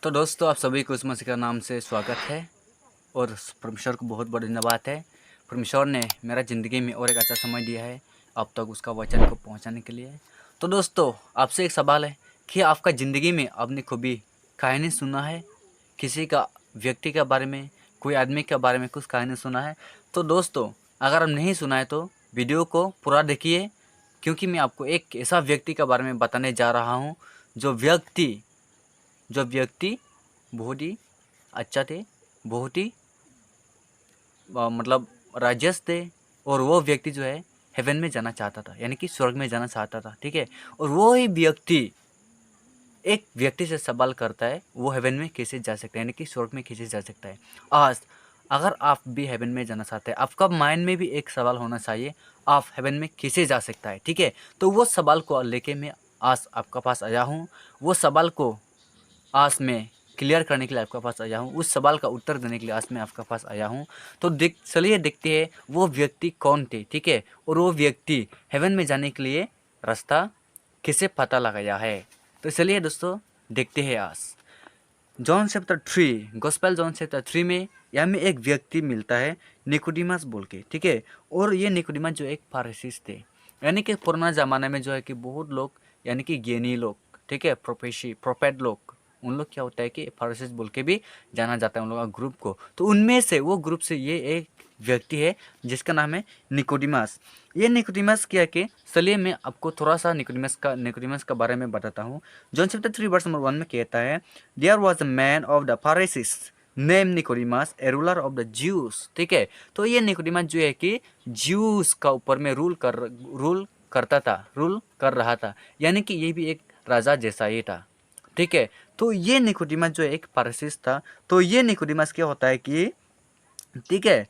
तो दोस्तों आप सभी को इस मसीह का नाम से स्वागत है और परमेश्वर को बहुत बहुत धन्यवाद है। परमेश्वर ने मेरा ज़िंदगी में और एक अच्छा समय दिया है अब तक उसका वचन को पहुंचाने के लिए। तो दोस्तों आपसे एक सवाल है कि आपका ज़िंदगी में आपने कभी कहानी सुना है, किसी का व्यक्ति के बारे में, कोई आदमी के बारे में कुछ कहानी सुना है? तो दोस्तों अगर आप नहीं सुना है तो वीडियो को पूरा देखिए, क्योंकि मैं आपको एक ऐसा व्यक्ति के बारे में बताने जा रहा हूँ जो व्यक्ति बहुत ही अच्छा थे, बहुत ही मतलब राजस थे। और वो व्यक्ति जो है हेवन में जाना चाहता था, यानी कि स्वर्ग में जाना चाहता था, ठीक है। और वो ही व्यक्ति एक व्यक्ति से सवाल करता है वो हेवन में कैसे जा सकता है, यानी कि स्वर्ग में कैसे जा सकता है। आज अगर आप भी हेवन में जाना चाहते हैं, आपका माइंड में भी एक सवाल होना चाहिए, आप हेवन में कैसे जा सकता है, ठीक है। तो वो सवाल को लेके मैं आज आपका पास आया हूँ। वो सवाल को आज मैं क्लियर करने के लिए आपके पास आया हूँ, उस सवाल का उत्तर देने के लिए आज मैं आपके पास आया हूँ। तो चलिए देखते हैं वो व्यक्ति कौन थे, ठीक है, और वो व्यक्ति हेवन में जाने के लिए रास्ता कैसे पता लगाया है। तो चलिए दोस्तों देखते हैं आज John chapter 3, gospel John chapter 3 में यहाँ में एक व्यक्ति मिलता है निकोडिमस बोल के, ठीक है। और ये निकोडिमस जो एक फारिसीस थे, यानी कि पुराना ज़माने में जो है कि बहुत लोग, यानी कि ज्ञानी लोग, ठीक है, प्रोफेट लोग, उन लोग क्या होता है कि फारिसीस बोल के भी जाना जाता है उन लोगों का ग्रुप को। तो उनमें से वो ग्रुप से ये एक व्यक्ति है जिसका नाम है निकोडिमस। ये निकोडिमस क्या है कि चलिए मैं आपको थोड़ा सा निकोडिमस का बारे में बताता हूँ। जॉन चैप्टर 3 वर्स नंबर 1 में कहता है, there was a man of the Pharisees named Nicodemus, a ruler of the Jews, ठीक है। तो ये निकोडिमस जो है कि ज्यूस का ऊपर में रूल कर रहा था, यानी कि ये भी एक राजा जैसा ही था, ठीक है। तो ये निकोडिमस जो एक फारिसीस था। तो ये निकोडिमस क्या होता है कि, ठीक है,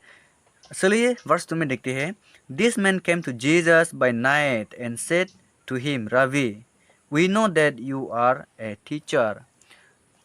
चलिए वर्ष 2 में देखते हैं। This man came to Jesus by night and said to him, Rabbi, we know that you are a teacher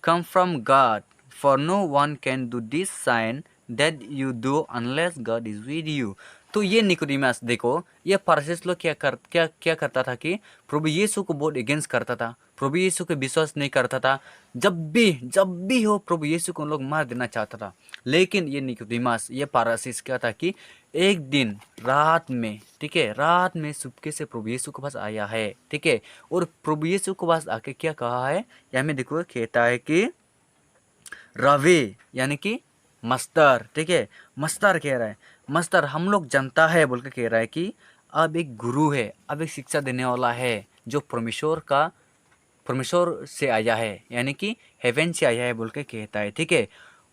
come from God, for no one can do this sign that you do unless God is with you। तो ये निकोडिमस देखो, ये फारिसीस लोग क्या करता था कि प्रभु यीशु को बहुत अगेंस्ट करता था, प्रभु यीशु को विश्वास नहीं करता था। जब भी हो प्रभु यीशु को उन लोग मार देना चाहता था। लेकिन ये निकोडिमस, ये फारिसीस क्या था कि एक दिन रात में, ठीक है, रात में चुपके से प्रभु यीशु के पास आया है, ठीक है। और प्रभु यीशु के पास आके क्या कहा है, यहाँ में देखो कहता है कि रवि, यानी कि मस्तर, ठीक है, मस्तर कह रहा है, मस्तर हम लोग जनता है बोल के कह रहा है कि अब एक गुरु है, अब एक शिक्षा देने वाला है जो परमेश्वर से आया है, यानी कि हेवन से आया है बोल के कहता है, ठीक है।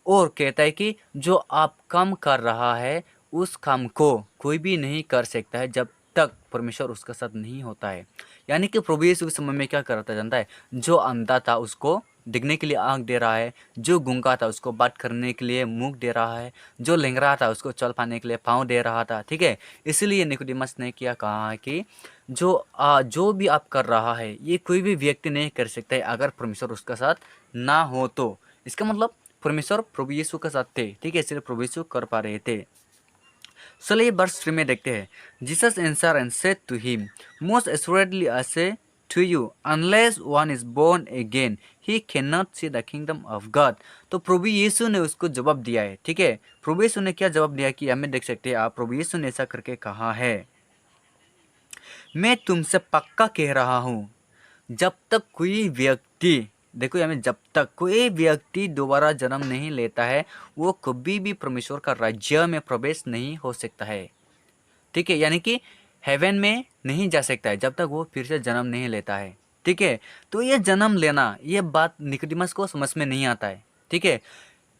और कहता है कि जो आप काम कर रहा है उस काम को कोई भी नहीं कर सकता है जब तक परमेश्वर उसका साथ नहीं होता है। यानी कि प्रभु यीशु के समय में क्या करता जानता है, जो अंधा था उसको दिखने के लिए आँख दे रहा है, जो गूंगा था उसको बात करने के लिए मुंह दे रहा है, जो लंगड़ा था उसको चल पाने के लिए पाँव दे रहा था, ठीक है। इसलिए निकोडिमस ने क्या कहा है कि जो भी आप कर रहा है ये कोई भी व्यक्ति नहीं कर सकता है अगर परमेश्वर उसका साथ ना हो। तो इसका मतलब परमेश्वर प्रभु यीशु के साथ थे, ठीक है, सिर्फ प्रभु यीशु कर पा रहे थे। चलिए वर्ष 3 में देखते हैं। Jesus answered and said to him, most assuredly I say to you, unless one is born again he can not see the kingdom of God. तो प्रभु यीशु ने उसको जवाब दिया है, ठीक है। प्रभु यीशु ने क्या जवाब दिया कि हमें देख सकते हैं आप, प्रभु यीशु ने ऐसा करके कहा है, मैं तुमसे पक्का कह रहा हूँ जब तक कोई व्यक्ति, देखो हमें, जब तक कोई व्यक्ति दोबारा जन्म नहीं लेता है वो कभी भी परमेश्वर का राज्य में प्रवेश नहीं हो सकता है, ठीक है। यानी कि हेवन में नहीं जा सकता है जब तक वो फिर से जन्म नहीं लेता है, ठीक है। तो ये जन्म लेना, ये बात निकोडिमस को समझ में नहीं आता है, ठीक है।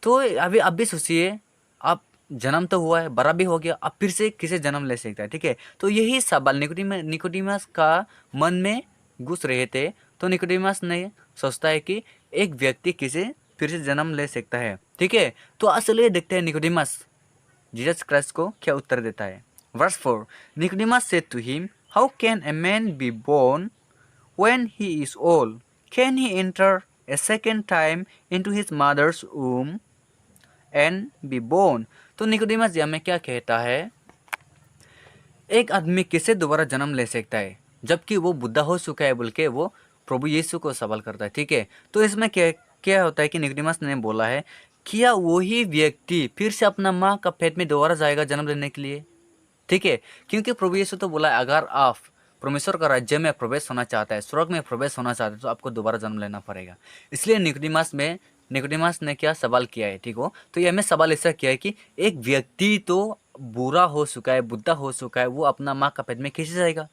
तो अब भी सोचिए, आप जन्म तो हुआ है, बड़ा भी हो गया, अब फिर से किसे जन्म ले सकता है, ठीक है। तो यही सवाल निकोडिमस का मन में घुस रहे थे। तो निकोडिमस ने सोचता है कि एक व्यक्ति किसे फिर से जन्म ले सकता है, ठीक है। तो असलिए देखते हैं निकोडिमस जीसस क्राइस्ट को क्या उत्तर देता है। Verse 4, Nicodemus said to him, how can a man be born when he is old? Can he enter a second time into his mother's womb and be born? तो निकोडिमस में क्या कहता है, एक आदमी कैसे दोबारा जन्म ले सकता है जबकि वो बुढ़ा हो चुका है बोल के वो प्रभु यीशु को सवाल करता है, ठीक है। तो इसमें क्या क्या होता है कि निकोडिमस ने बोला है, क्या वही व्यक्ति फिर से अपना माँ का पेट में दोबारा जाएगा जन्म लेने के लिए? ठीक है, क्योंकि प्रभु यीशु तो बोला है, अगर आप परमेश्वर का राज्य में प्रवेश होना चाहता है, स्वर्ग में प्रवेश होना चाहता है, तो आपको दोबारा जन्म लेना पड़ेगा। इसलिए निकोडिमस ने क्या सवाल किया है, ठीक हो, तो ये हमें सवाल ऐसा किया है कि एक व्यक्ति तो बुरा हो चुका है, बुद्धा हो चुका है, वो अपना माँ का पेट में कैसे जाएगा?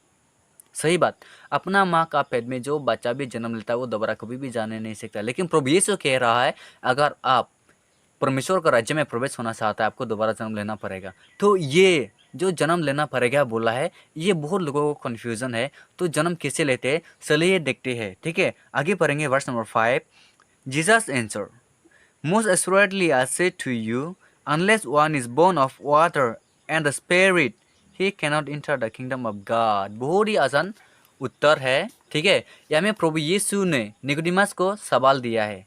सही बात, अपना माँ का पेट में जो बच्चा भी जन्म लेता है वो दोबारा कभी भी जाने नहीं सकता। लेकिन प्रभु यीशु कह रहा है, अगर आप परमेश्वर का राज्य में प्रवेश होना चाहता है, आपको दोबारा जन्म लेना पड़ेगा। तो ये जो जन्म लेना पड़ेगा बोला है, ये बहुत लोगों को कन्फ्यूजन है। तो जन्म कैसे लेते हैं, चलिए देखते हैं। ठीक है, आगे पढ़ेंगे verse number 5। Jesus answer, most assuredly I say to you, unless one is born of water and the spirit, he cannot enter the kingdom of God। बहुत ही आसान उत्तर है। ठीक है, यहाँ में प्रभु यीशु ने निकोडिमस को सवाल दिया है।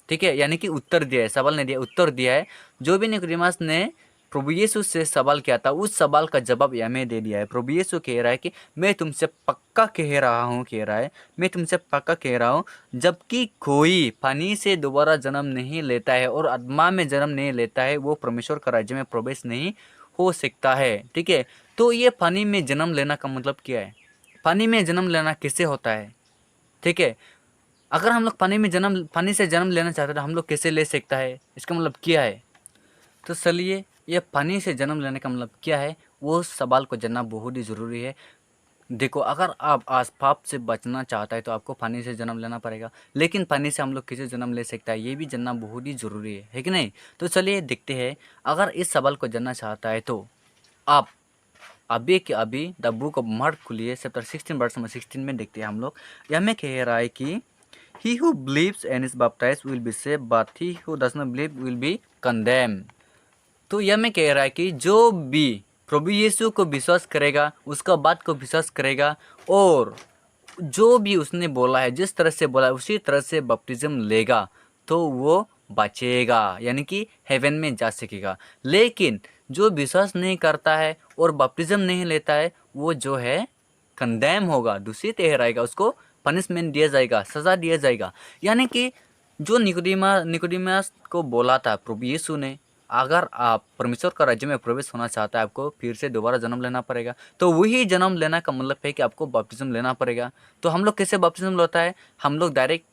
ठीक है, यानी कि उत्तर दिया है, सवाल नहीं दिया, उत्तर दिया है। जो भी निकोडिमस ने प्रभु यीशु से सवाल किया था, उस सवाल का जवाब हमें दे दिया है। प्रभु यीशु कह रहा है कि मैं तुमसे पक्का कह रहा हूँ, कह रहा है मैं तुमसे पक्का कह रहा हूँ, जबकि कोई पानी से दोबारा जन्म नहीं लेता है और आत्मा में जन्म नहीं लेता है, वो परमेश्वर का राज्य में प्रवेश नहीं हो सकता है। ठीक है, तो ये पानी में जन्म लेना का मतलब क्या है? पानी में जन्म लेना कैसे होता है? ठीक है, अगर हम लोग पानी से जन्म लेना चाहते हैं तो हम लोग कैसे ले सकता है, इसका मतलब क्या है? तो चलिए, ये पानी से जन्म लेने का मतलब क्या है, वो सवाल को जानना बहुत ही ज़रूरी है। देखो, अगर आप आज पाप से बचना चाहता है तो आपको पानी से जन्म लेना पड़ेगा। लेकिन पानी से हम लोग कैसे जन्म ले सकता है, ये भी जानना बहुत ही ज़रूरी है कि नहीं? तो चलिए देखते हैं। अगर इस सवाल को जानना चाहता है तो आप अभी के अभी द बुक ऑफ मार्क खुलिए, चैप्टर 16 वर्स नंबर 16 में देखते हैं हम लोग। यहाँ में कह रहा है कि he who believes and is baptized will be saved, but he who does not believe will be condemned। तो यह मैं कह रहा है कि जो भी प्रभु यीशु को विश्वास करेगा, उसका बात को विश्वास करेगा, और जो भी उसने बोला है, जिस तरह से बोला है उसी तरह से बपटिज्म लेगा, तो वो बचेगा, यानी कि हेवन में जा सकेगा। लेकिन जो विश्वास नहीं करता है और बपटिज्म नहीं लेता है, वो जो है कंडेम होगा, दूषित ठहराएगा, उसको पनिशमेंट दिया जाएगा, सज़ा दिया जाएगा। यानी कि जो निकोडिमस को बोला था प्रभु यीशु ने, अगर आप परमेश्वर का राज्य में प्रवेश होना चाहता है, आपको फिर से दोबारा जन्म लेना पड़ेगा। तो वही जन्म लेना का मतलब है कि आपको बपटिज्म लेना पड़ेगा। तो हम लोग कैसे बपटिज्म लेता है? हम लोग डायरेक्ट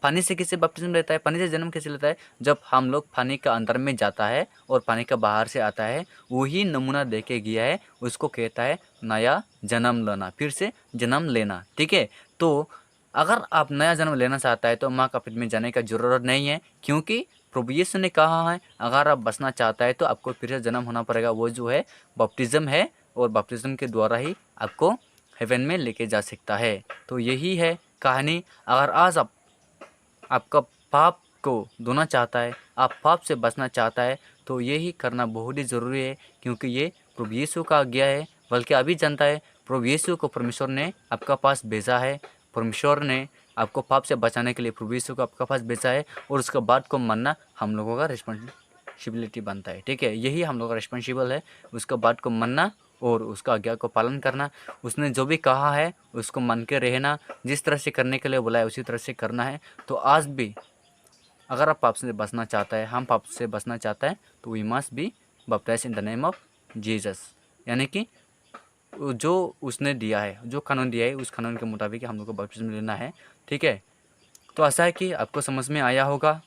पानी से कैसे बपटिज्म लेता है, पानी से जन्म कैसे लेता है? जब हम लोग पानी का अंदर में जाता है और पानी का बाहर से आता है, वही नमूना दे के गया है, उसको कहता है नया जन्म लेना, फिर से जन्म लेना। ठीक है, तो अगर आप नया जन्म लेना चाहता है तो माँ का पेट में जाने का ज़रूरत नहीं है, क्योंकि प्रभु यीशु ने कहा है, अगर आप बचना चाहता है तो आपको फिर से जन्म होना पड़ेगा। वो जो है बपटिज्म है, और बपटिज्म के द्वारा ही आपको हेवन में लेके जा सकता है। तो यही है कहानी। अगर आज आपका पाप को धोना चाहता है, आप पाप से बचना चाहता है, तो यही करना बहुत ही ज़रूरी है, क्योंकि ये प्रभु यीशु का आज्ञा है। बल्कि अभी जानता है, प्रभु यीशु को परमेश्वर ने आपका पास भेजा है। परमेश्वर ने आपको पाप से बचाने के लिए प्रभु यीशु को आपका पास भेजा है, और उसका बात को मानना हम लोगों का रिस्पॉन्सिबिलिटी बनता है। ठीक है, यही हम लोग का रिस्पॉन्सिबल है, उसका बात को मानना और उसका आज्ञा को पालन करना। उसने जो भी कहा है उसको मान के रहना, जिस तरह से करने के लिए बोला है उसी तरह से करना है। तो आज भी अगर आप पाप से बचना चाहता है, हम पाप से बचना चाहता है, तो we must be baptize in the name of Jesus. यानी कि जो उसने दिया है, जो कानून दिया है, उस कानून के मुताबिक हम लोग को बपटिज्म लेना है। ठीक है, तो आशा है कि आपको समझ में आया होगा।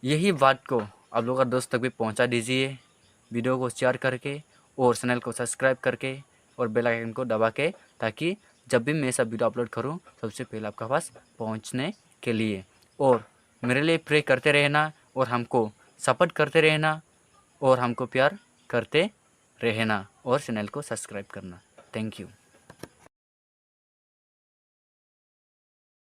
यही बात को आप लोग का दोस्त तक भी पहुंचा दीजिए, वीडियो को शेयर करके और चैनल को सब्सक्राइब करके और बेल आइकन को दबा के, ताकि जब भी मैं सब वीडियो अपलोड करूं सबसे पहले आपके पास पहुंचने के लिए। और मेरे लिए प्रे करते रहना, और हमको सपोर्ट करते रहना, और हमको प्यार करते रहना, और चैनल को सब्सक्राइब करना। Thank you.